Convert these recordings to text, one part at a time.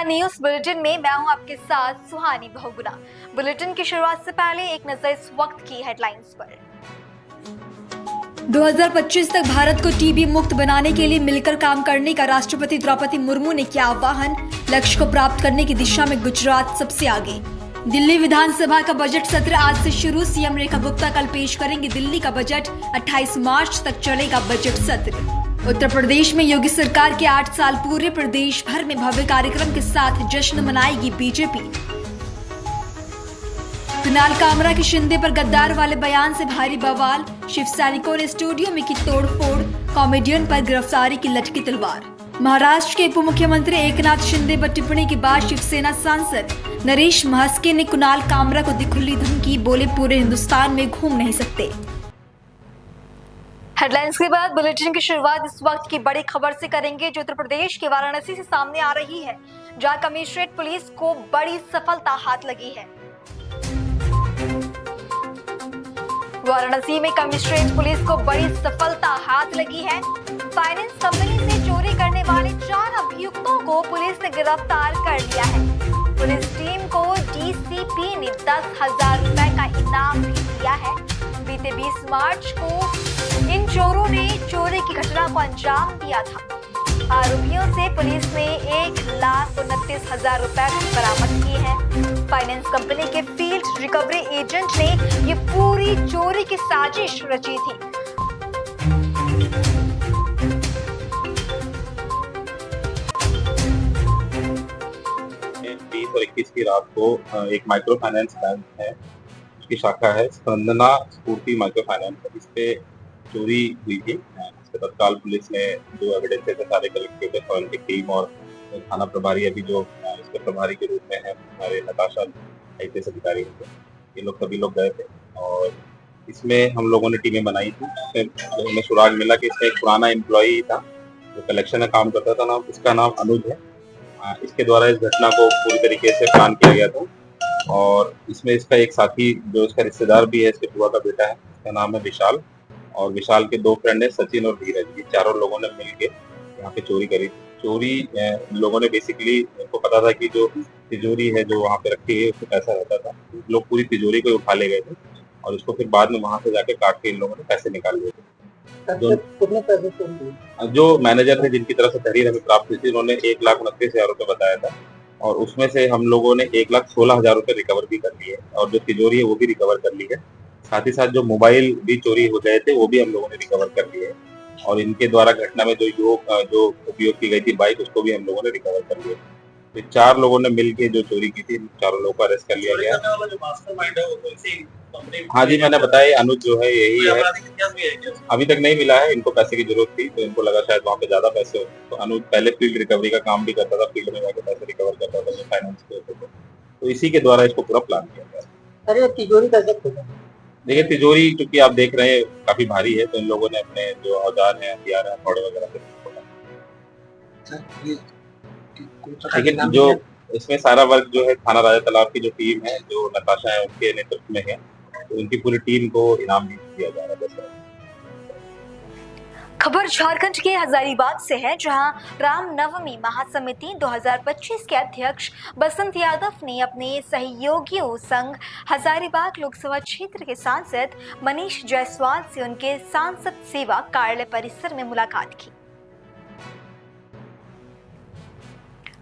News bulletin में मैं हूं आपके साथ सुहानी बहुगुना। बुलेटिन की शुरुआत से पहले एक नजर इस वक्त की हेडलाइंस पर। 2025 तक भारत को टीबी मुक्त बनाने के लिए मिलकर काम करने का राष्ट्रपति द्रौपदी मुर्मू ने किया आह्वान। लक्ष्य को प्राप्त करने की दिशा में गुजरात सबसे आगे। दिल्ली विधानसभा का बजट सत्र आज से शुरू। सीएम रेखा गुप्ता कल पेश करेंगे दिल्ली का बजट। 28 मार्च तक चलेगा बजट सत्र। उत्तर प्रदेश में योगी सरकार के 8 साल पूरे। प्रदेश भर में भव्य कार्यक्रम के साथ जश्न मनाएगी बीजेपी। कुणाल कामरा के शिंदे पर गद्दार वाले बयान से भारी बवाल। शिव सैनिकों ने स्टूडियो में की तोड़फोड़। कॉमेडियन पर गिरफ्तारी की लटकी तलवार। महाराष्ट्र के उप मुख्यमंत्री एकनाथ शिंदे पर टिप्पणी के बाद शिवसेना सांसद नरेश महस्के ने कुणाल कामरा को दी खुली धमकी। बोले पूरे हिंदुस्तान में घूम नहीं सकते। हेडलाइंस के बाद बुलेटिन की शुरुआत इस वक्त की बड़ी खबर से करेंगे जो उत्तर प्रदेश के वाराणसी से सामने आ रही है, जहां कमिश्नरेट पुलिस को बड़ी सफलता हाथ लगी है। वाराणसी में कमिश्नरेट पुलिस को बड़ी सफलता हाथ लगी है। फाइनेंस कंपनी से चोरी करने वाले 4 अभियुक्तों को पुलिस ने गिरफ्तार कर लिया है। पुलिस टीम को डीसीपी ने 10,000 रुपए का इनाम भी दिया है। बीते 20 मार्च को इन चोरों ने चोरी की घटना को अंजाम दिया था। आरोपियों से पुलिस ने 1,29,000 रुपए बरामद किए हैं। फाइनेंस कंपनी के फील्ड रिकवरी एजेंट ने ये पूरी चोरी की साजिश रची थी। 20 और 21 की रात को एक माइक्रो फाइनेंस बैंक है, उसकी शाखा है स्पंदना स्फूर्ति माइक्रो फाइनेंस, इस पे चोरी हुई थी। इसके तत्काल पुलिस ने 2 एविडेंसेस सारे कलेक्ट किए थे। फॉरेंसिक टीम और थाना प्रभारी अभी जो इसके प्रभारी के रूप में है हमारे नताशा आईपीएस अधिकारी थे, ये लोग सभी लोग गए थे और इसमें हम लोगों ने टीमें बनाई थी। इसमें हमें सुराग मिला कि इसमें एक पुराना एम्प्लॉई था जो कलेक्शन में काम करता था, इसका नाम अनुज है। इसके द्वारा इस घटना को पूरी तरीके से प्लान किया गया था और इसमें इसका एक साथी जो इसका रिश्तेदार भी है, इसके बुआ का बेटा है, इसका नाम है विशाल, और विशाल के 2 फ्रेंड है सचिन और धीरज। ये चारों लोगों ने मिलके यहाँ पे चोरी करी। चोरी लोगों ने बेसिकली, उनको पता था कि जो तिजोरी है जो वहाँ पे रखी है उसमें पैसा रहता था, लोग पूरी तिजोरी को उठा ले गए थे और उसको फिर बाद में वहाँ से जाके काट के इन लोगों ने पैसे निकाल लिए थे। कितने पैसे चोरी? जो मैनेजर थे जिनकी तरफ से तहरीर हमें प्राप्त हुई थी, उन्होंने 1,29,000 रुपए बताया था और उसमें से हम लोगों ने 1,16,000 रुपए रिकवर भी कर लिए और जो तिजोरी है वो भी रिकवर कर ली है। साथ ही साथ जो मोबाइल भी चोरी हो गए थे वो भी हम लोगों ने रिकवर कर लिए और इनके द्वारा घटना में जो उपयोग की गई थी बाइक, उसको भी हम लोगों ने रिकवर कर लिया। तो 4 लोगों ने मिलके जो चोरी की थी, 4 लोगों को अरेस्ट कर लिया गया। हाँ जी, मैंने बताया अनुज जो है यही है। अभी तक नहीं मिला है, इनको पैसे की जरूरत थी तो इनको लगा शायद वहाँ पे ज्यादा पैसे हो, तो अनुज पहले फील्ड रिकवरी का काम भी करता था, फील्ड में जाकर पैसे रिकवर करता था फाइनेंस के ऊपर, तो इसी के द्वारा इसको पूरा प्लान किया गया। अरे तिजोरी कैसे खोला? देखिए तिजोरी क्योंकि आप देख रहे हैं काफी भारी है, तो इन लोगों ने अपने जो औजार है, हथियार है, हथौड़े वगैरह से खोला। लेकिन जो इसमें सारा वर्क जो है थाना राजा तालाब की जो टीम है, जो नताशा है उनके नेतृत्व में है, तो उनकी पूरी टीम को इनाम भी दिया जा रहा है। खबर झारखंड के हजारीबाग से है, जहां रामनवमी महासमिति 2025 के अध्यक्ष बसंत यादव ने अपने सहयोगियों संग हजारीबाग लोकसभा क्षेत्र के सांसद मनीष जायसवाल से उनके सांसद सेवा कार्यालय परिसर में मुलाकात की।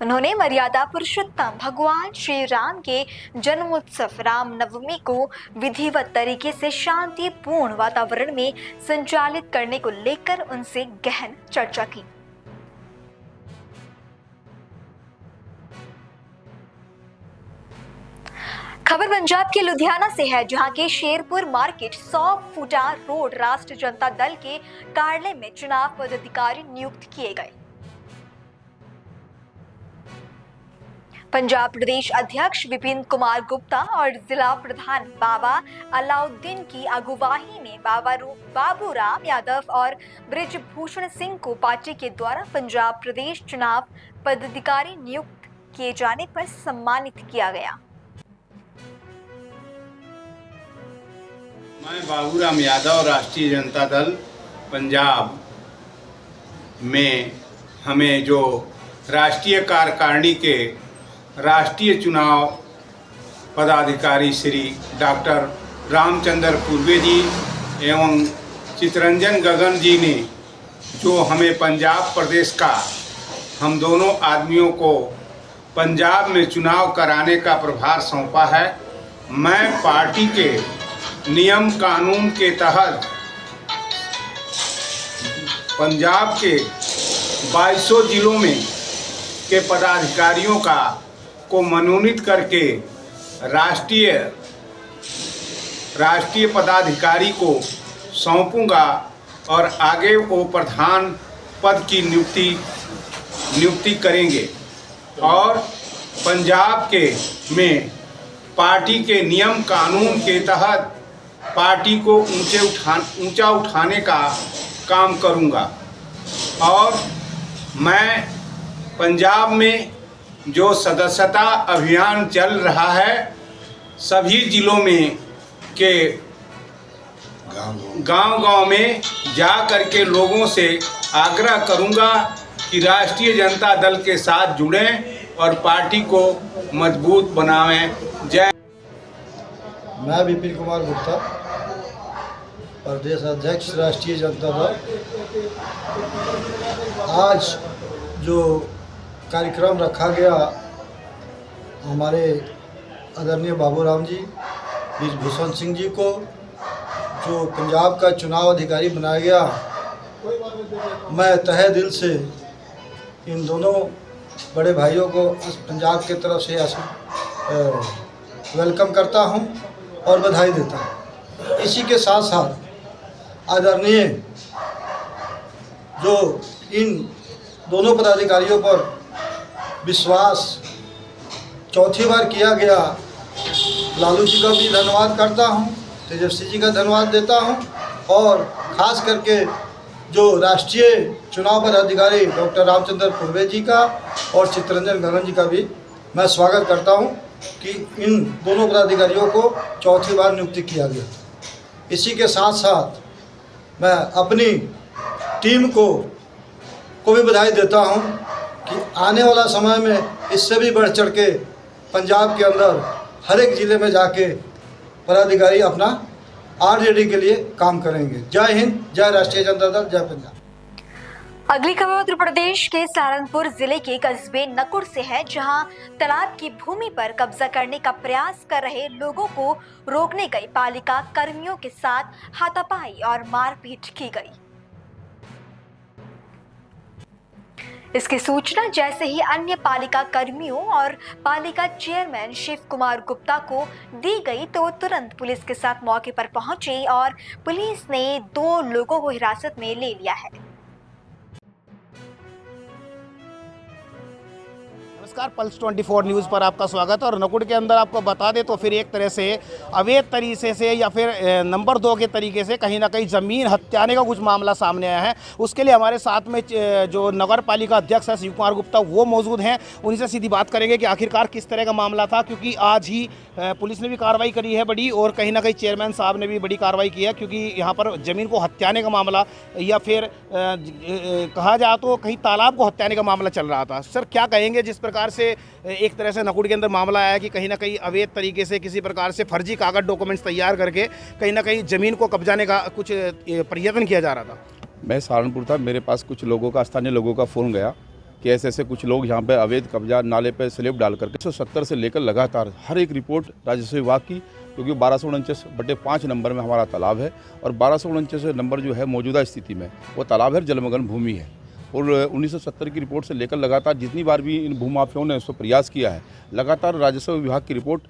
उन्होंने मर्यादा पुरुषोत्तम भगवान श्री राम के जन्मोत्सव रामनवमी को विधिवत तरीके से शांतिपूर्ण वातावरण में संचालित करने को लेकर उनसे गहन चर्चा की। खबर पंजाब के लुधियाना से है, जहां के शेरपुर मार्केट 100 फुटा रोड राष्ट्र जनता दल के कार्यालय में चुनाव पदाधिकारी नियुक्त किए गए। पंजाब प्रदेश अध्यक्ष विपिन कुमार गुप्ता और जिला प्रधान बाबा अलाउद्दीन की अगुवाई में बाबूराम यादव और ब्रिजभूषण सिंह को पार्टी के द्वारा पंजाब प्रदेश चुनाव पदाधिकारी नियुक्त किए जाने पर सम्मानित किया गया। मैं बाबूराम यादव, राष्ट्रीय जनता दल पंजाब में हमें जो राष्ट्रीय कार्यकारिणी के राष्ट्रीय चुनाव पदाधिकारी श्री डॉक्टर रामचंद्र पूर्वे जी एवं चितरंजन गगन जी ने जो हमें पंजाब प्रदेश का हम दोनों आदमियों को पंजाब में चुनाव कराने का प्रभार सौंपा है। मैं पार्टी के नियम कानून के तहत पंजाब के 2200 जिलों में के पदाधिकारियों को मनोनीत करके राष्ट्रीय पदाधिकारी को सौंपूंगा और आगे वो प्रधान पद की नियुक्ति करेंगे और पंजाब में पार्टी के नियम कानून के तहत पार्टी को ऊंचा उठाने का काम करूंगा। और मैं पंजाब में जो सदस्यता अभियान चल रहा है सभी जिलों में के गांव-गांव में जा कर के लोगों से आग्रह करूंगा कि राष्ट्रीय जनता दल के साथ जुड़ें और पार्टी को मजबूत बनावें। जय। मैं विपिन कुमार गुप्ता, प्रदेश अध्यक्ष राष्ट्रीय जनता दल। आज जो कार्यक्रम रखा गया हमारे आदरणीय बाबूराम जी ब्रिजभूषण सिंह जी को जो पंजाब का चुनाव अधिकारी बनाया गया, मैं तहे दिल से इन दोनों बड़े भाइयों को पंजाब की तरफ से वेलकम करता हूं और बधाई देता हूं। इसी के साथ साथ आदरणीय जो इन दोनों पदाधिकारियों पर विश्वास चौथी बार किया गया, लालू जी का भी धन्यवाद करता हूं, तेजस्वी जी का धन्यवाद देता हूं और ख़ास करके जो राष्ट्रीय चुनाव पदाधिकारी डॉक्टर रामचंद्र पूर्वे जी का और चितरंजन गगन जी का भी मैं स्वागत करता हूं कि इन दोनों पदाधिकारियों को चौथी बार नियुक्ति किया गया। इसी के साथ साथ मैं अपनी टीम को भी बधाई देता हूं कि आने वाला समय में इससे भी बढ़ चढ़ के पंजाब के अंदर हर एक ज़िले में जाके पदाधिकारी अपना आरजेडी के लिए काम करेंगे। जय हिंद, जय राष्ट्रीय जनता दल, जय पंजाब। अगली खबर उत्तर प्रदेश के सहारनपुर जिले के कस्बे नकुड़ से है, जहां तालाब की भूमि पर कब्जा करने का प्रयास कर रहे लोगों को रोकने गई पालिका कर्मियों के साथ हाथापाई और मारपीट की गई। इसकी सूचना जैसे ही अन्य पालिका कर्मियों और पालिका चेयरमैन शिव कुमार गुप्ता को दी गई तो तुरंत पुलिस के साथ मौके पर पहुंची और पुलिस ने 2 लोगों को हिरासत में ले लिया है। नमस्कार, पल्स 24 न्यूज़ पर आपका स्वागत। और नकुड़ के अंदर आपको बता दें तो फिर एक तरह से अवैध तरीके से या फिर नंबर 2 के तरीके से कहीं ना कहीं ज़मीन हत्याने का कुछ मामला सामने आया है। उसके लिए हमारे साथ में जो नगर पालिका अध्यक्ष है शिव कुमार गुप्ता वो मौजूद हैं। उन्हीं से सीधी बात करेंगे कि आखिरकार किस तरह का मामला था, क्योंकि आज ही पुलिस ने भी कार्रवाई करी है बड़ी, और कहीं ना कहीं चेयरमैन साहब ने भी बड़ी कार्रवाई की है, क्योंकि यहाँ पर ज़मीन को हत्याने का मामला या फिर कहा जाए तो कहीं तालाब को हत्याने का मामला चल रहा था। सर, क्या कहेंगे जिस प्रकार से एक तरह से नकुड़ के अंदर मामला आया कि कहीं ना कहीं अवैध तरीके से किसी प्रकार से फर्जी कागज डॉक्यूमेंट्स तैयार करके कहीं ना कहीं ज़मीन को कब्जाने का कुछ प्रयत्न किया जा रहा था? मैं सहारनपुर था, मेरे पास कुछ लोगों का, स्थानीय लोगों का फ़ोन गया कि ऐसे कुछ लोग यहाँ पे अवैध कब्जा नाले पे स्लैब डाल करके 170 से लेकर लगातार हर एक रिपोर्ट राजस्व विभाग की, क्योंकि 1249/5 नंबर में हमारा तालाब है और 1249 नंबर जो है मौजूदा स्थिति में वो तालाब है, जलमग्न भूमि है। और 1970 की रिपोर्ट से लेकर लगातार जितनी बार भी इन भूमाफियों ने उसको प्रयास किया है, लगातार राजस्व विभाग की रिपोर्ट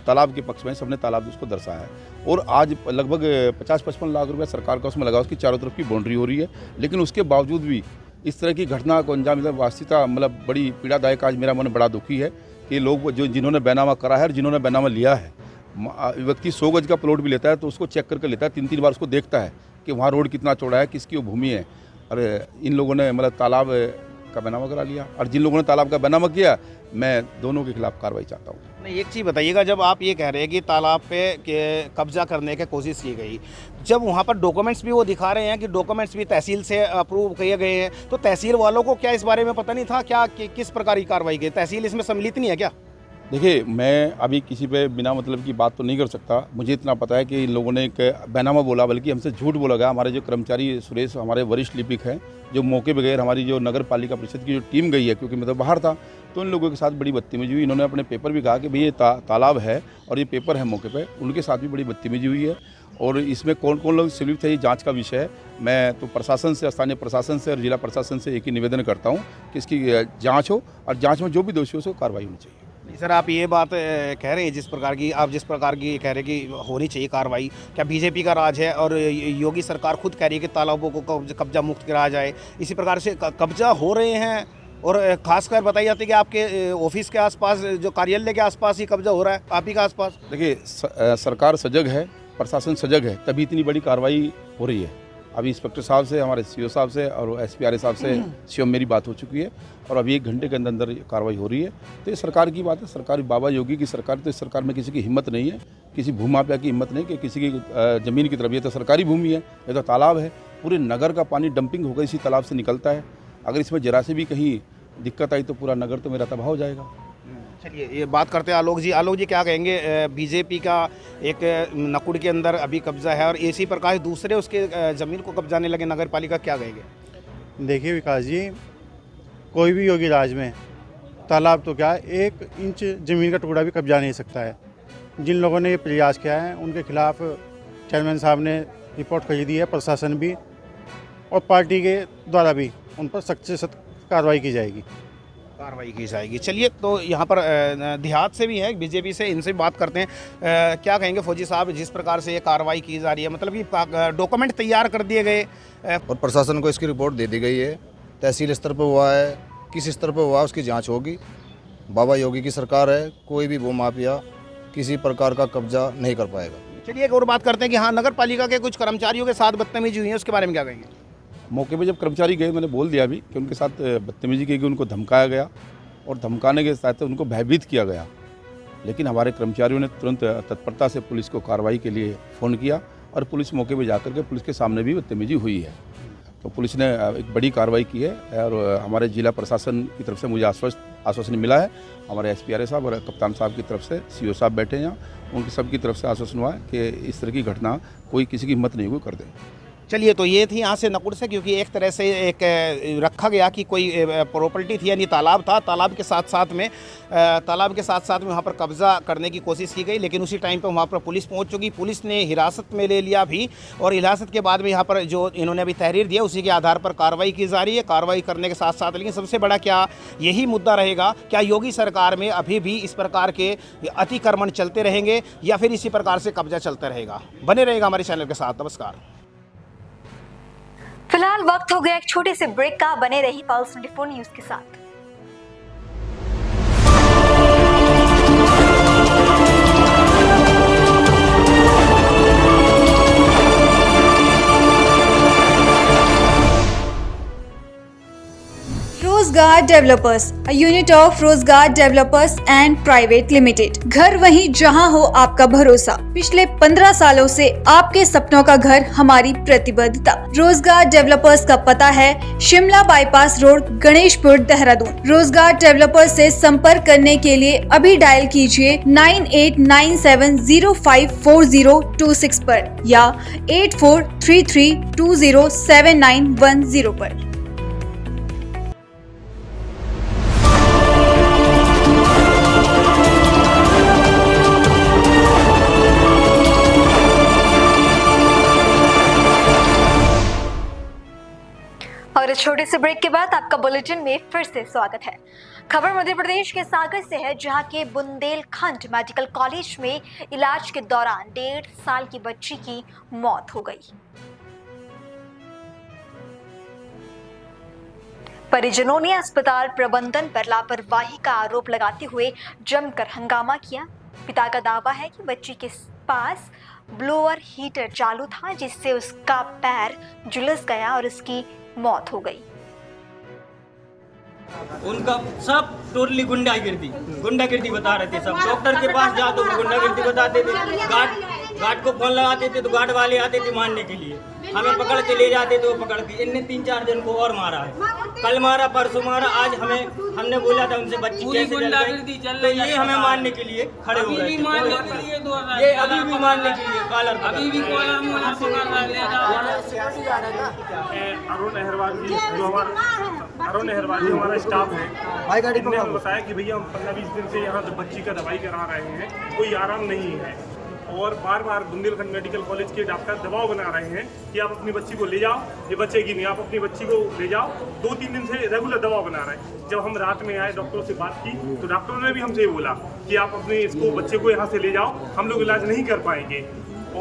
तालाब के पक्ष में सबने तालाब उसको दर्शाया है। और आज लगभग 50-55 लाख रुपये सरकार का उसमें लगा, उसकी चारों तरफ की बाउंड्री हो रही है, लेकिन उसके बावजूद भी इस तरह की घटना को अंजाम वास्तविकता बड़ी पीड़ादायक। आज मेरा मन बड़ा दुखी है कि लोग जिन्होंने बैनामा करा है और जिन्होंने बैनामा लिया है, व्यक्ति 100 गज का प्लॉट भी लेता है तो उसको चेक करके लेता है, 3-3 बार उसको देखता है कि वहाँ रोड कितना चौड़ा है, किसकी वो भूमि है। अरे इन लोगों ने तालाब का बैनामा करा लिया, और जिन लोगों ने तालाब का बैनामा किया, मैं दोनों के खिलाफ कार्रवाई चाहता हूँ। नहीं, एक चीज़ बताइएगा, जब आप ये कह रहे हैं कि तालाब पे कब्जा करने की कोशिश की गई, जब वहाँ पर डॉक्यूमेंट्स भी वो दिखा रहे हैं कि डॉक्यूमेंट्स भी तहसील से अप्रूव किए गए हैं, तो तहसील वालों को क्या इस बारे में पता नहीं था क्या कि किस प्रकार की कार्रवाई की? तहसील इसमें सम्मिलित नहीं है क्या? देखिए, मैं अभी किसी पे बिना मतलब की बात तो नहीं कर सकता। मुझे इतना पता है कि इन लोगों ने एक बैनामा बोला, बल्कि हमसे झूठ बोला गया। हमारे जो कर्मचारी सुरेश, हमारे वरिष्ठ लिपिक हैं, जो मौके पे गए, हमारी जो नगर पालिका परिषद की जो टीम गई है, क्योंकि मैं तो बाहर था, तो इन लोगों के साथ बड़ी बदतमीजी हुई। इन्होंने अपने पेपर भी कहा कि भई ये तालाब है और ये पेपर है मौके पे, उनके साथ भी बड़ी बदतमीजी हुई है। और इसमें कौन कौन लोग संलिप्त है, ये जांच का विषय है। मैं तो प्रशासन से, स्थानीय प्रशासन से और जिला प्रशासन से एक ही निवेदन करता हूँ कि इसकी जाँच हो और जाँच में जो भी दोषी हो उसको कार्रवाई होनी चाहिए। नहीं सर, आप ये बात कह रहे हैं जिस प्रकार की कह रहे हैं कि होनी चाहिए कार्रवाई, क्या बीजेपी का राज है? और योगी सरकार खुद कह रही है कि तालाबों को कब्जा मुक्त कराया जाए। इसी प्रकार से कब्जा हो रहे हैं और खासकर बताई जाती है कि आपके ऑफिस के आसपास, जो कार्यालय के आसपास ही कब्जा हो रहा है, आप ही के आसपास। देखिए, सरकार सजग है, प्रशासन सजग है, तभी इतनी बड़ी कार्रवाई हो रही है। अभी इंस्पेक्टर साहब से, हमारे सीओ साहब से और एसपीआरए साहब से सीएम मेरी बात हो चुकी है और अभी 1 घंटे के अंदर अंदर कार्रवाई हो रही है। तो ये सरकार की बात है, सरकार बाबा योगी की सरकार। तो इस सरकार में किसी की हिम्मत नहीं है, किसी भूमाफिया की हिम्मत नहीं कि किसी की ज़मीन की तरफ। ये तो सरकारी भूमि है, ये तो तालाब है, पूरे नगर का पानी डंपिंग होकर इसी तालाब से निकलता है। अगर इसमें जरा से भी कहीं दिक्कत आई तो पूरा नगर तो मेरा तबाह हो जाएगा। चलिए, ये बात करते हैं आलोक जी। आलोक जी, क्या कहेंगे? बीजेपी का एक नकुड़ के अंदर अभी कब्जा है और इसी प्रकार दूसरे उसके ज़मीन को कब्जाने लगे नगर पालिका, क्या कहेंगे? देखिए विकास जी, कोई भी योगी राज में तालाब तो क्या 1 इंच ज़मीन का टुकड़ा भी कब्जा नहीं सकता है। जिन लोगों ने ये प्रयास किया है उनके खिलाफ चेयरमैन साहब ने रिपोर्ट कर दी है, प्रशासन भी और पार्टी के द्वारा भी उन पर सख्त से सख्त कार्रवाई की जाएगी। चलिए, तो यहाँ पर देहात से भी हैं, बीजेपी से, इनसे बात करते हैं। क्या कहेंगे फौजी साहब, जिस प्रकार से ये कार्रवाई की जा रही है, मतलब कि डॉक्यूमेंट तैयार कर दिए गए और प्रशासन को इसकी रिपोर्ट दे दी गई है। तहसील स्तर पर हुआ है, किस स्तर पर हुआ उसकी जांच होगी। बाबा योगी की सरकार है, कोई भी भूमाफिया किसी प्रकार का कब्जा नहीं कर पाएगा। चलिए, एक और बात करते हैं कि हाँ, नगर पालिका के कुछ कर्मचारियों के साथ बदतमीजी हुई है, उसके बारे में क्या कहेंगे? मौके पे जब कर्मचारी गए, मैंने बोल दिया अभी कि उनके साथ बदतमीजी की गई, उनको धमकाया गया और धमकाने के साथ उनको भयभीत किया गया। लेकिन हमारे कर्मचारियों ने तुरंत तत्परता से पुलिस को कार्रवाई के लिए फ़ोन किया और पुलिस मौके पे जाकर के पुलिस के सामने भी बदतमीजी हुई है। तो पुलिस ने एक बड़ी कार्रवाई की है और हमारे जिला प्रशासन की तरफ से मुझे आश्वासन मिला है। हमारे एसपीआरए साहब और कप्तान साहब की तरफ से सीओ साहब बैठे हैं, उनकी सब की तरफ से आश्वासन हुआ है कि इस तरह की घटना कोई किसी की हिम्मत नहीं हुई कर दे। चलिए, तो ये थी यहाँ से नकुड़ से, क्योंकि एक तरह से एक रखा गया कि कोई प्रॉपर्टी थी, यानी तालाब था, तालाब के साथ साथ में वहाँ पर कब्जा करने की कोशिश की गई। लेकिन उसी टाइम पे वहाँ पर पुलिस पहुँच चुकी, पुलिस ने हिरासत में ले लिया भी और हिरासत के बाद में यहाँ पर जो इन्होंने अभी तहरीर दिया उसी के आधार पर कार्रवाई की जा रही है। कार्रवाई करने के साथ साथ लेकिन सबसे बड़ा क्या यही मुद्दा रहेगा, क्या योगी सरकार में अभी भी इस प्रकार के अतिक्रमण चलते रहेंगे या फिर इसी प्रकार से कब्जा चलता रहेगा? बने रहेगा हमारे चैनल के साथ। नमस्कार। फिलहाल वक्त हो गया एक छोटे से ब्रेक का। बने रही पल्स 24 न्यूज के साथ। रोजगार डेवलपर्स, a unit of रोजगार डेवलपर्स एंड प्राइवेट लिमिटेड। घर वहीं जहां हो आपका भरोसा। पिछले 15 सालों से आपके सपनों का घर हमारी प्रतिबद्धता। रोजगार डेवलपर्स का पता है शिमला बाईपास रोड, गणेशपुर, देहरादून। रोजगार डेवलपर्स से संपर्क करने के लिए अभी डायल कीजिए 9897054026 पर या 8433207910 पर। और इस छोटे से ब्रेक के बाद आपका बुलेटिन में फिर से स्वागत है। खबर मध्य प्रदेश के सागर से है, जहां के बुंदेलखंड मेडिकल कॉलेज में इलाज के दौरान 1.5 साल की बच्ची की मौत हो गई। परिजनों ने अस्पताल प्रबंधन पर लापरवाही का आरोप लगाते हुए जमकर हंगामा किया। पिता का दावा है कि बच्ची के पास ब्लोअर हीटर चालू था, जिससे उसका पैर झुलस गया और उसकी मौत हो गई। उनका सब टोटली गुंडागिर्दी बता रहे थे। सब डॉक्टर के पास जाओ तो गुंडागिर्दी बताते थे। गार्ड को फोन लगाते थे तो गार्ड वाले आते थे मारने के लिए, हमें पकड़ के ले जाते थे, वो पकड़ के इनने 3-4 जन को और मारा है, कल मारा परसों मारा, आज हमने बोला था उनसे बच्ची कैसे जल गई, तो ये हमें मारने के लिए खड़े हो गए, ये अभी भी मारने के लिए कॉलर अरुण अहरवाल जी हमारा स्टाफ है, इन्होंने हमें बताया कि भैया हम 15-20 दिन से यहाँ बच्ची का दवाई करा रहे हैं, कोई आराम नहीं है और बार बार बुंदेलखंड मेडिकल कॉलेज के डॉक्टर दबाव बना रहे हैं कि आप अपनी बच्ची को ले जाओ, ये बचेगी नहीं, आप अपनी बच्ची को ले जाओ। 2-3 दिन से रेगुलर दबाव बना रहे हैं। जब हम रात में आए डॉक्टरों से बात की तो डॉक्टरों ने भी हमसे बोला कि आप अपने इसको बच्चे को यहाँ से ले जाओ, हम लोग इलाज नहीं कर पाएंगे।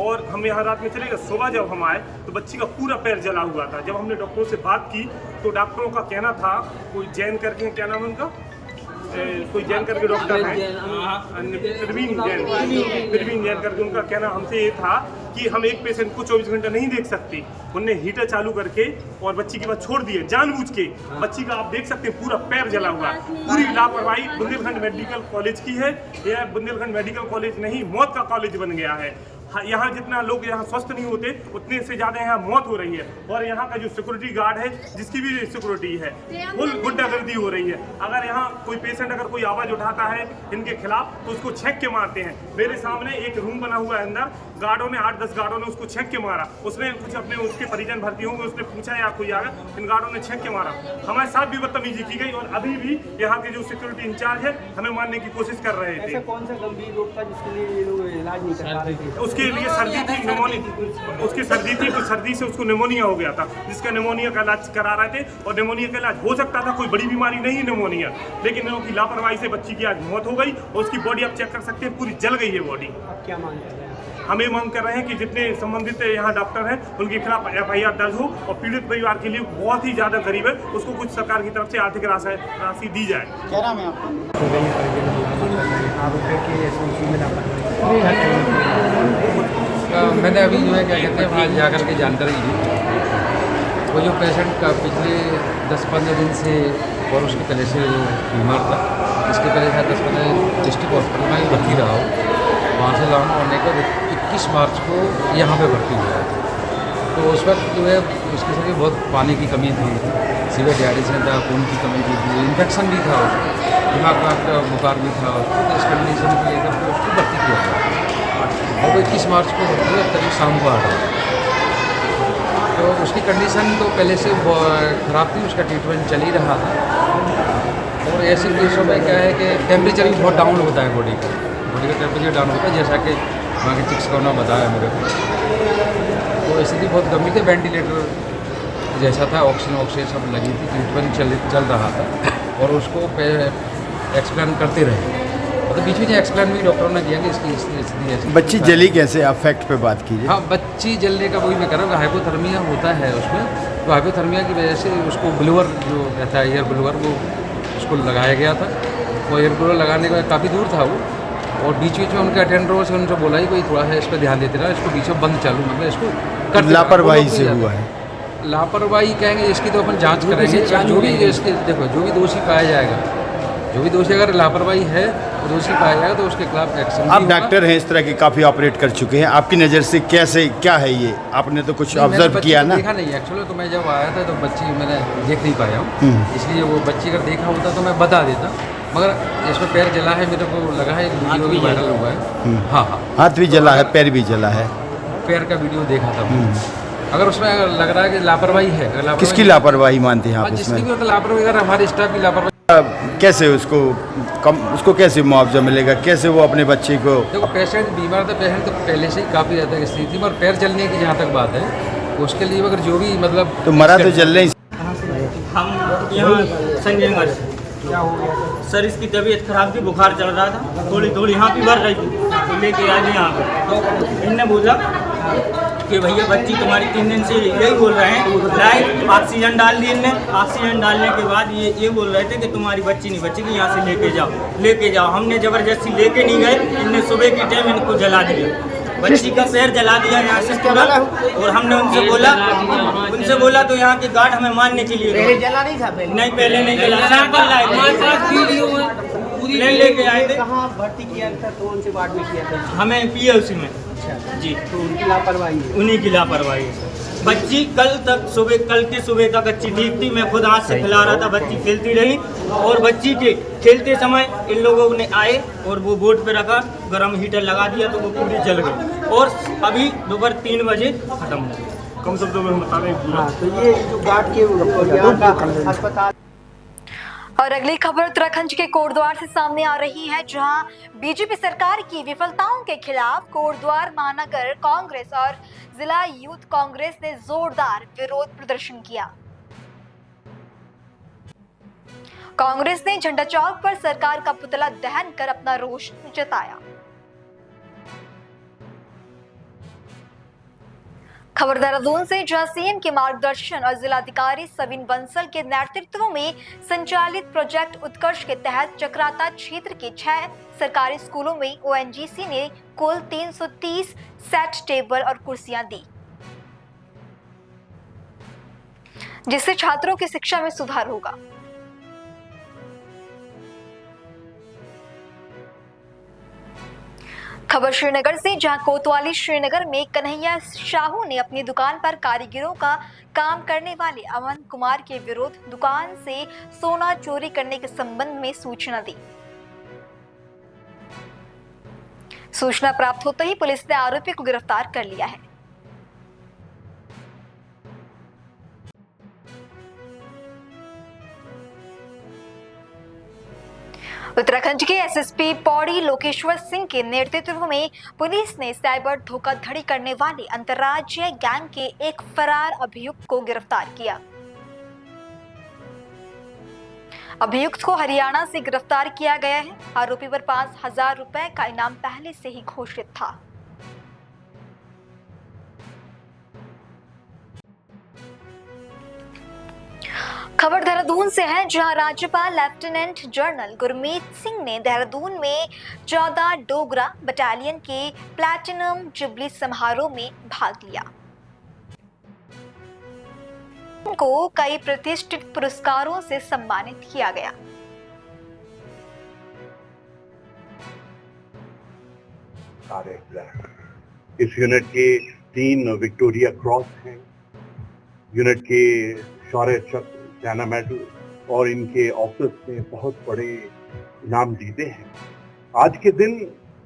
और हम यहाँ रात में चले गए, सुबह जब हम आए तो बच्ची का पूरा पैर जला हुआ था। जब हमने डॉक्टरों से बात की तो डॉक्टरों का कहना था, कोई जैन करके, क्या नाम है उनका, कोई जैन करके डॉक्टर है, प्रवीण जैन करके, उनका कहना हमसे ये था कि हम एक पेशेंट को 24 घंटा नहीं देख सकते। उनने हीटर चालू करके और बच्ची के बाद छोड़ दिए जानबूझ के। बच्ची का आप देख सकते हैं पूरा पैर जला हुआ है। पूरी लापरवाही बुंदेलखंड मेडिकल कॉलेज की है। यह बुंदेलखंड मेडिकल कॉलेज नहीं, मौत का कॉलेज बन गया है। यहाँ जितना लोग यहाँ स्वस्थ नहीं होते उतने से ज़्यादा यहाँ मौत हो रही है। और यहाँ का जो सिक्योरिटी गार्ड है, जिसकी भी सिक्योरिटी है, फुल गुंडागर्दी हो रही है। अगर यहाँ कोई पेशेंट अगर कोई आवाज़ उठाता है इनके खिलाफ तो उसको छेक के मारते हैं। मेरे सामने एक रूम बना हुआ है, अंदर गार्डों ने 8-10 गार्डों ने उसको छेक के मारा। उसने कुछ अपने उसके परिजन भर्ती होंगे, उसने पूछा या कोई आया, इन गार्डों ने छेक के मारा। हमारे साथ भी बदतमीजी की गई और अभी भी यहाँ के जो सिक्योरिटी इंचार्ज है हमें मारने की कोशिश कर रहे थे। कौन सा गंभीर रोग था जिसके लिए ये लोग इलाज नहीं कर पा रहे थे? उसके लिए सर्दी थी, निमोनिया, उसकी सर्दी थी तो सर्दी से उसको निमोनिया हो गया था, जिसका निमोनिया का इलाज करा रहे थे। और निमोनिया का इलाज हो सकता था, कोई बड़ी बीमारी नहीं है निमोनिया, लेकिन उनकी लापरवाही से बच्ची की आज मौत हो गई। और उसकी बॉडी आप चेक कर सकते हैं, पूरी जल गई है बॉडी। क्या मांग कर रहे हैं? हमें मांग कर रहे हैं कि जितने संबंधित यहाँ डॉक्टर हैं उनके खिलाफ FIR दर्ज हो और पीड़ित परिवार के लिए बहुत ही ज़्यादा गरीब है, उसको कुछ सरकार की तरफ से आर्थिक राशि दी जाए। क्या नाम है आपका? मैंने अभी जो है क्या कहते हैं वहाँ जाकर के जानकारी ली। वो जो पेशेंट का पिछले 10-15 दिन से और उसके पहले से बीमार था, इसके पहले शायद 10-15 डिस्ट्रिक्ट हॉस्पिटल में ही भर्ती रहा हो। वहाँ से लॉन्च होने के 21 मार्च को यहाँ पे भर्ती हुआ है। तो उस वक्त जो है उसके सभी बहुत पानी की कमी थी, सीवियर डिहाइड्रेशन था, खून की कमी थी, इन्फेक्शन भी था, दिमाग का बुखार भी था। तो इस कंडीशन को लेकर के उसको भर्ती किया था और 21 मार्च को भर्ती हुआ, करीब शाम को 8 बजे। तो उसकी कंडीशन तो पहले से ख़राब थी, उसका ट्रीटमेंट चल ही रहा था। और ऐसे केसों में क्या है कि टेम्परेचर भी बहुत डाउन होता है, बॉडी का टेम्परेचर डाउन होता है, जैसा कि वहाँ के चिकित्सकों ने बताया मेरे को। तो स्थिति बहुत गंभीर थी, वेंटिलेटर जैसा था, ऑक्सीजन सब लगी थी, ट्रीटमेंट चल रहा था। और उसको एक्सप्लेन करते रहे, तो बीच में एक्सप्लेन भी डॉक्टरों ने किया कि इसकी स्थिति ऐसी। बच्ची जली कैसे, आप फैक्ट पे बात कीजिए। हाँ, बच्ची जलने का वही मैं कह रहा हूँ, हाइपोथर्मिया होता है उसमें। तो हाइपोथर्मिया की वजह से उसको ब्लोअर जो रहता है, एयर ब्लोअर, वो उसको लगाया गया था। वो एयर ब्लोअर लगाने के बाद काफ़ी दूर था वो, और बीच में उनके अटेंडरों से उनसे बोला ही कोई थोड़ा है इस पर ध्यान देते रहा, इसको बीच में बंद चालू, मतलब इसको कर लापरवाही से हुआ है। लापरवाही कहेंगे इसकी तो अपन जांच करेंगे। जो भी इसके देखो, जो भी दोषी पाया जाएगा, जो भी दोषी अगर लापरवाही है वो दोषी पाया जाएगा तो उसके खिलाफ एक्शन। आप डॉक्टर हैं, इस तरह की काफ़ी ऑपरेट कर चुके हैं, आपकी नज़र से कैसे क्या है ये, आपने तो कुछ ऑब्जर्व किया ना? देखा नहीं एक्चुअली, तो मैं जब आया था तो बच्ची मैंने देख नहीं पाया हूँ, इसलिए वो बच्ची अगर देखा होता तो मैं बता देता। मगर इसमें पैर जला है, मेरे को लगा है, एक वीडियो भी वायरल हुआ है। हाँ, हाथ भी जला है, पैर भी जला है। पैर का वीडियो देखा था। अगर उसमें अगर लग रहा है कि लापरवाही है, किसकी लापरवाही मानते हैं आप इसमें? जिसकी भी लापरवाही, अगर हमारे स्टाफ की लापरवाही, कैसे उसको कैसे मुआवजा मिलेगा, कैसे वो अपने बच्चे को? देखो, पेशेंट बीमार था, पेशेंट तो पहले से ही काफ़ी ज़्यादा स्थिति थी, मगर पैर जलने की जहाँ तक बात है उसके लिए अगर जो भी मतलब तो मरा तो जलने ही। हम यहाँ संजय नगर से, क्या हो गया सर, इसकी तबीयत खराब थी, बुखार चल रहा था, थोड़ी यहाँ भी बढ़ रही थी, तो लेके आए यहाँ पर। तो इनने बोला कि भैया बच्ची तुम्हारी 3 दिन से यही बोल रहे हैं, लाइट ऑक्सीजन डाल दी इनने। ऑक्सीजन डालने के बाद ये बोल रहे थे कि तुम्हारी बच्ची नहीं बचेगी, यहाँ से लेके जाओ। हमने ज़बरदस्ती लेके नहीं गए, इनने सुबह के टाइम इनको जला दिया, बच्ची का पैर जला दिया यहाँ से पूरा। और हमने उनसे बोला तो यहाँ के गार्ड हमें मारने के लिए, पहले जला नहीं था, नहीं पहले नहीं जला, प्लेन लेके आए थे। कहाँ भर्ती किया था, कौन से वार्ड में किया था? हमें पीएलसी में। अच्छा जी, तो उनकी लापरवाही है। उन्हीं की लापरवाही है। बच्ची कल की सुबह तक अच्छी ठीक थी, मैं खुद हाथ से खिला रहा था, बच्ची खेलती रही और बच्ची के खेलते समय इन लोगों ने आए और वो बोर्ड पे रखा, गर्म हीटर लगा दिया तो वो पूरी जल गई और अभी दोपहर 3 बजे खत्म हो गई। कम शब्दों में हम बता रहे हैं। हाँ, तो ये जो गार्ड के यहाँ का अस्पताल। और अगली खबर उत्तराखंड के कोटद्वार से सामने आ रही है, जहां बीजेपी सरकार की विफलताओं के खिलाफ कोटद्वार महानगर कांग्रेस और जिला यूथ कांग्रेस ने जोरदार विरोध प्रदर्शन किया। कांग्रेस ने झंडा चौक पर सरकार का पुतला दहन कर अपना रोष जताया। खबर देहरादून से, जहां सीएम के मार्गदर्शन और जिलाधिकारी सविन बंसल के नेतृत्व में संचालित प्रोजेक्ट उत्कर्ष के तहत चक्राता क्षेत्र के 6 सरकारी स्कूलों में ओएनजीसी ने कुल 330 सेट टेबल और कुर्सियां दी, जिससे छात्रों की शिक्षा में सुधार होगा। खबर श्रीनगर से, जहां कोतवाली श्रीनगर में कन्हैया शाहू ने अपनी दुकान पर कारीगरों का काम करने वाले अमन कुमार के विरुद्ध दुकान से सोना चोरी करने के संबंध में सूचना दी। सूचना प्राप्त होते ही पुलिस ने आरोपी को गिरफ्तार कर लिया है। उत्तराखंड के एसएसपी पौड़ी लोकेश्वर सिंह के नेतृत्व में पुलिस ने साइबर धोखाधड़ी करने वाले अंतर्राज्यीय गैंग के एक फरार अभियुक्त को गिरफ्तार किया। अभियुक्त को हरियाणा से गिरफ्तार किया गया है। आरोपी पर 5,000 रुपए का इनाम पहले से ही घोषित था। खबर देहरादून से है, जहां राज्यपाल लेफ्टिनेंट जनरल गुरमीत सिंह ने देहरादून में 14 डोगरा बटालियन के प्लैटिनम जुबली समारोह में भाग लिया। उनको कई प्रतिष्ठित पुरस्कारों से सम्मानित किया गया। इस यूनिट के 3 विक्टोरिया क्रॉस हैं, यूनिट के शौर्य चक्र, सेना मेडल और इनके ऑफिस ने बहुत बड़े इनाम जीते हैं। आज के दिन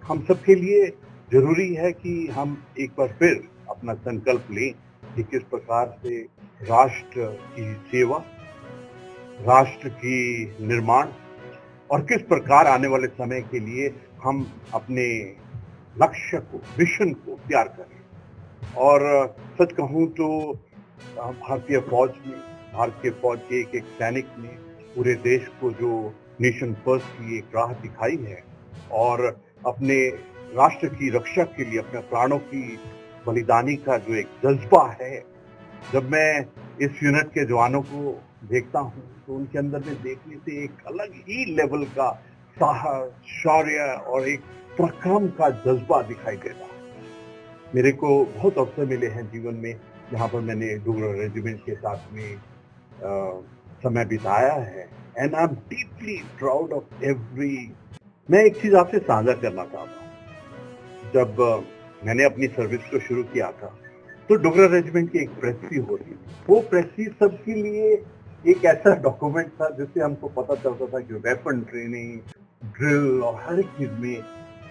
हम सबके लिए जरूरी है कि हम एक बार फिर अपना संकल्प लें कि किस प्रकार से राष्ट्र की सेवा, राष्ट्र की निर्माण और किस प्रकार आने वाले समय के लिए हम अपने लक्ष्य को, मिशन को तैयार करें। और सच कहूं तो भारतीय फौज के एक सैनिक ने पूरे देश को जो नेशन फर्स्ट की एक राह दिखाई है और अपने राष्ट्र की रक्षा के लिए अपने प्राणों की बलिदानी का जो एक जज्बा है, जब मैं इस यूनिट के जवानों को देखता हूं तो उनके अंदर में देखने से एक अलग ही लेवल का साहस, शौर्य और एक पराक्रम का जज्बा दिखाई देता है। मेरे को बहुत अवसर मिले हैं जीवन में जहाँ पर मैंने डोगरा रेजिमेंट के साथ में समय बिताया है and I am deeply proud of every. मैं एक चीज आपसे साझा करना चाहता हूँ। जब मैंने अपनी सर्विस को शुरू किया था तो डोगरा रेजिमेंट की एक प्रेसी होती थी। वो प्रेसी सबके लिए एक ऐसा डॉक्यूमेंट था जिससे हमको पता चलता था कि वेपन ट्रेनिंग, ड्रिल और हर एक चीज में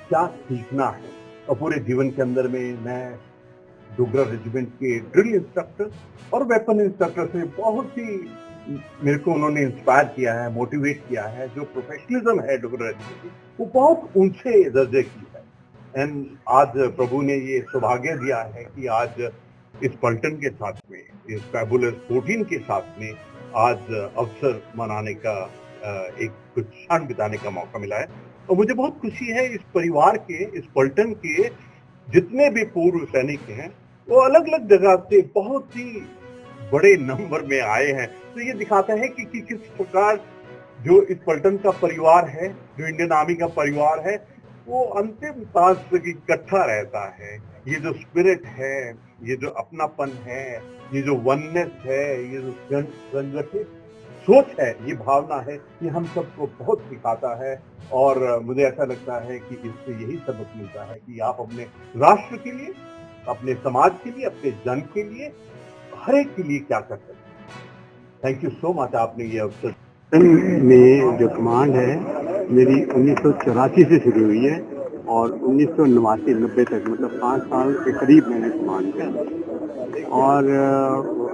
क्या सीखना है। और पूरे जीवन के अंदर में मैं डोगरा रेजिमेंट के ड्रिल इंस्ट्रक्टर और वेपन इंस्ट्रक्टर से बहुत ही मेरे को उन्होंने इंस्पायर किया है, मोटिवेट किया है। जो प्रोफेशनलिज्म है डोगरा रेजिमेंट की वो बहुत ऊंचे दर्जे की है। एंड आज प्रभु ने ये सौभाग्य दिया है कि आज इस पलटन के साथ में, इस फैबुलस 14 के साथ में आज अवसर मनाने का एक कुछ क्षण बिताने का मौका मिला है। और मुझे बहुत खुशी है इस परिवार के, इस पलटन के जितने भी पूर्व सैनिक हैं वो अलग अलग जगह से बहुत ही बड़े नंबर में आए हैं। तो ये दिखाता है कि किस प्रकार जो इस पलटन का परिवार है, जो इंडियन आर्मी का परिवार है, वो अंतिम सांस तक इकट्ठा रहता है। ये जो स्पिरिट है, ये जो अपनापन है, ये जो वननेस है, ये जो संगठित सोच है, ये भावना है, ये हम सबको बहुत सिखाता है। और मुझे ऐसा लगता है कि इससे यही सबक मिलता है कि आप अपने राष्ट्र के लिए, अपने समाज के लिए, अपने जन के लिए, हर एक के लिए क्या कर सकते हैं। थैंक यू सो मच, आपने ये अवसर। में जो कमांड है मेरी 1984 से शुरू हुई है और 1989-90 तक, मतलब 5 साल के करीब मैंने कमांड किया। और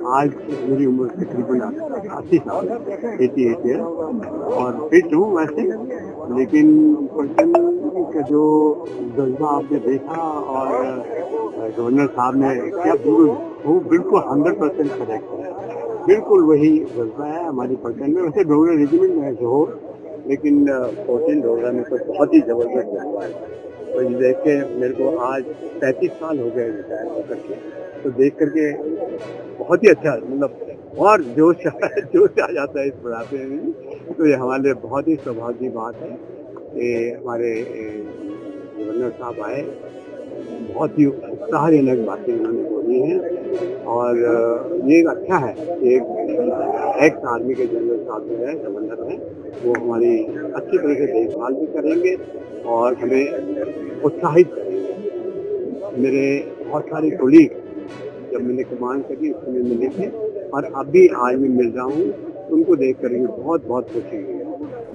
आज मेरी उम्र तकरीबन 80 साल, 88 ईयर, और फिट हूँ वैसे, लेकिन पर्सन का जो जज्बा आपने देखा और गवर्नर साहब ने क्या, वो बिल्कुल 100% करेक्ट है। बिल्कुल वही जज्बा है हमारी पर्सन में। वैसे डोगरा रेजिमेंट में है जोर, लेकिन 14 डोगरा में तो बहुत ही जबरदस्त जज्बा है। तो ये देख के मेरे को आज 35 साल हो गए रिटायर होकर के, तो देख करके बहुत ही अच्छा, मतलब और जोश आ जाता है इस बुढ़ापे में। तो ये हमारे लिए बहुत ही सौभाग्य की बात है कि हमारे गवर्नर साहब आए, बहुत ही उत्साहजनक बातें उन्होंने बोली हैं। और ये अच्छा है, एक एक्स आर्मी के जनरल साहब जो है, गवर्नर हैं, वो हमारी अच्छी तरह से देखभाल भी करेंगे और हमें उत्साहित करेंगे। मेरे बहुत सारे कोलीग जब मैंने कमांड करी उस समय मिले थे और अभी आज मैं मिल रहा हूँ, उनको देख कर बहुत बहुत खुशी हुई है।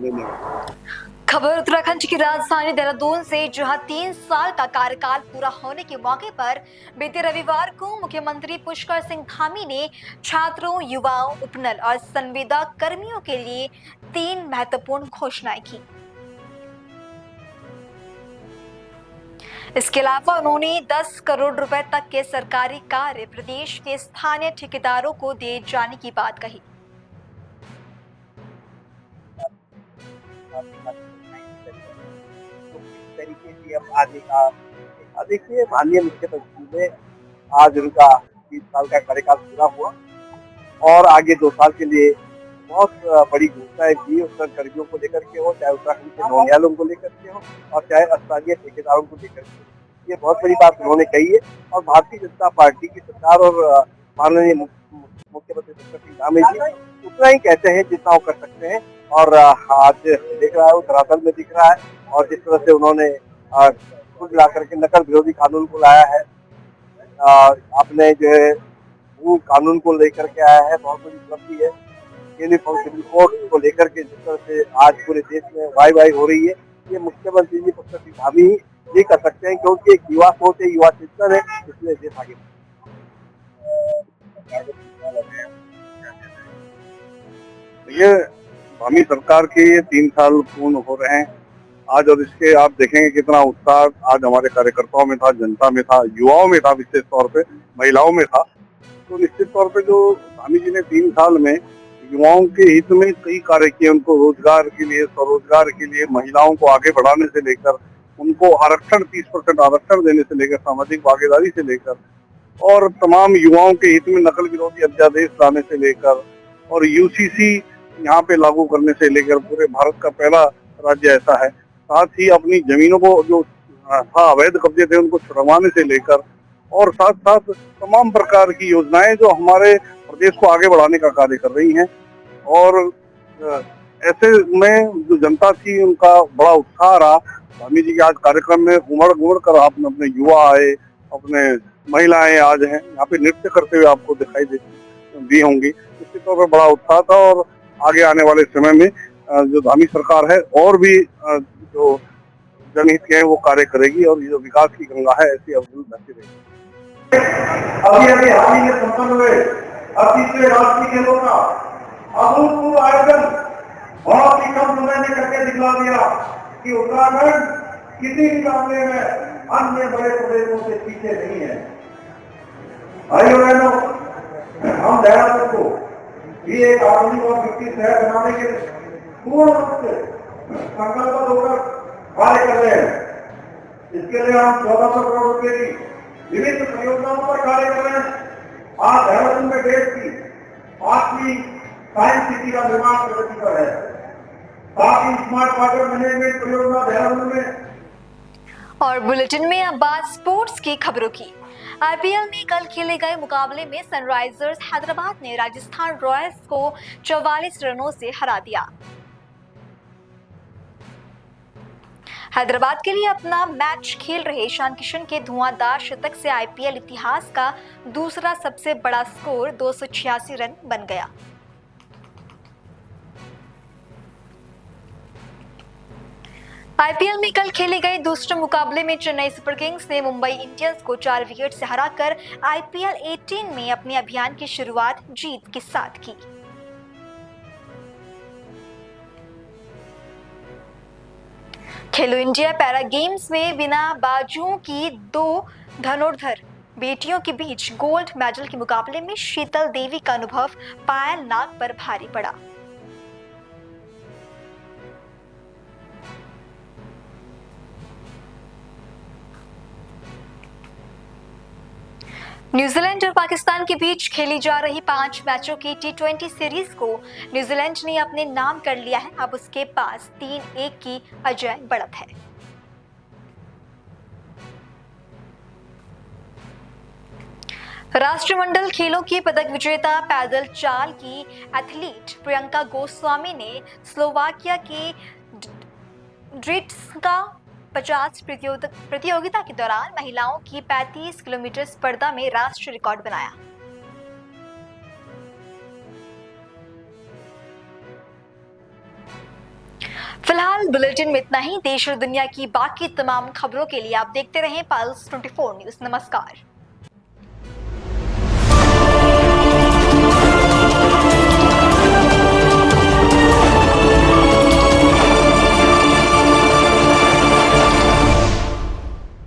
धन्यवाद। खबर उत्तराखंड की राजधानी देहरादून से, जहां 3 साल का कार्यकाल पूरा होने के मौके पर बीते रविवार को मुख्यमंत्री पुष्कर सिंह धामी ने छात्रों, युवाओं, उपनल और संविदा कर्मियों के लिए 3 महत्वपूर्ण घोषणाएं की। इसके अलावा उन्होंने 10 करोड़ रुपए तक के सरकारी कार्य प्रदेश के स्थानीय ठेकेदारों को दिए जाने की बात कही। तरीके से अब आगे का देखिए, माननीय मुख्यमंत्री ने आज उनका 30 साल का कार्यकाल पूरा हुआ और आगे 2 साल के लिए बहुत बड़ी घोषणाएं की, उत्तर कर्मियों को लेकर के हो, चाहे उत्तराखंड के नौनियालों को लेकर के हो और चाहे स्थानीय ठेकेदारों को लेकर के। ये बहुत बड़ी बात उन्होंने कही है और भारतीय जनता पार्टी की सरकार और माननीय मुख्यमंत्री पुष्कर सिंह धामी जी उतना ही कहते हैं जितना वो कर सकते हैं। और आज देख रहा है, वो धरातल में दिख रहा है। और जिस तरह से उन्होंने कुल मिलाकर के नकल विरोधी कानून को लाया है, आपने जो है वो कानून को लेकर के आया है, बहुत बड़ी उपलब्धि है। यूनिफॉर्म सिविल कोड को लेकर के जिस तरह से आज पूरे देश में वाई हो रही है, ये मुख्यमंत्री जी पुष्कर सिंह धामी ही कर सकते हैं, क्योंकि एक युवा सोच है, युवा चिंतन है, इसलिए देश आगे। ये धामी सरकार के 3 साल पूर्ण हो रहे हैं आज, और इसके आप देखेंगे कितना उत्साह आज हमारे कार्यकर्ताओं में था, जनता में था, युवाओं में था, विशेष तौर पे महिलाओं में था। तो निश्चित तौर पे जो धामी जी ने 3 साल में युवाओं के हित में कई कार्य किए, उनको रोजगार के लिए, स्वरोजगार के लिए, महिलाओं को आगे बढ़ाने से लेकर, उनको आरक्षण 30% आरक्षण देने से लेकर, सामाजिक भागीदारी से लेकर, और तमाम युवाओं के हित में नकल विरोधी अध्यादेश लाने से लेकर, और यूसीसी यहाँ पे लागू करने से लेकर, पूरे भारत का पहला राज्य ऐसा है। साथ ही अपनी जमीनों को जो था अवैध कब्जे थे उनको छुड़वाने से लेकर, और साथ साथ तमाम प्रकार की योजनाएं जो हमारे प्रदेश को आगे बढ़ाने का कार्य कर रही हैं। और ऐसे में जो जनता थी उनका बड़ा उत्साह रहा। धामी जी के आज कार्यक्रम में उमड़ कर आपने अपने युवा आए, अपने महिलाएं आज हैं यहाँ पे नृत्य करते हुए आपको दिखाई दी होंगी। निश्चित तौर पर बड़ा उत्साह था और आगे आने वाले समय में जो धामी सरकार है और भी जो जनहित के हैं वो कार्य करेगी और ये जो विकास की गंगा है ऐसी अवधि बहती रहेगी। अभी हाल ही में संपन्न हुए अब तीसरे राष्ट्रीय खेलों का अभूतपूर्व आयोजन बहुत ही कम समय में करके दिखला दिया कि उत्तराखंड किसी भी मामले में अन्य बड़े प्रदेशों से पीछे नहीं है। भाइयों बहनों, हम देहरादून को भी एक आधुनिक और विकसित शहर बनाने के पूर्ण रूप से संकल्प होकर कार्य कर रहे हैं। इसके लिए हम 1400 करोड़ रुपए की विभिन्न परियोजनाओं पर कार्य कर रहे हैं। आज देहरादून में देश की 5वीं साइंस सिटी का निर्माण प्रगति पर है। साथ ही स्मार्ट वाटर मैनेजमेंट परियोजना देहरादून में। और बुलेटिन में अब बात स्पोर्ट्स की खबरों की। आईपीएल में कल खेले गए मुकाबले में सनराइजर्स हैदराबाद ने राजस्थान रॉयल्स को 44 रनों से हरा दिया। हैदराबाद के लिए अपना मैच खेल रहे ईशान किशन के धुआंधार शतक से आईपीएल इतिहास का दूसरा सबसे बड़ा स्कोर 286 रन बन गया। आईपीएल में कल खेले गए दूसरे मुकाबले में चेन्नई सुपर किंग्स ने मुंबई इंडियंस को 4 विकेट से हराकर आईपीएल 18 में अपने अभियान की शुरुआत जीत के साथ की। खेलो इंडिया पैरा गेम्स में बिना बाजुओं की 2 धनुर्धर बेटियों के बीच गोल्ड मेडल के मुकाबले में शीतल देवी का अनुभव पायल नाग पर भारी पड़ा। न्यूजीलैंड और पाकिस्तान के बीच खेली जा रही 5 मैचों की T20 सीरीज को न्यूजीलैंड ने अपने नाम कर लिया है। अब उसके पास 3-1 की अजय बढ़त है। राष्ट्रमंडल खेलों की पदक विजेता पैदल चाल की एथलीट प्रियंका गोस्वामी ने स्लोवाकिया के ड्रिट्स्का 50 प्रतियोगिता के दौरान महिलाओं की 35 किलोमीटर स्पर्धा में राष्ट्रीय रिकॉर्ड बनाया। फिलहाल बुलेटिन में इतना ही। देश और दुनिया की बाकी तमाम खबरों के लिए आप देखते रहें पल्स 24 न्यूज। नमस्कार।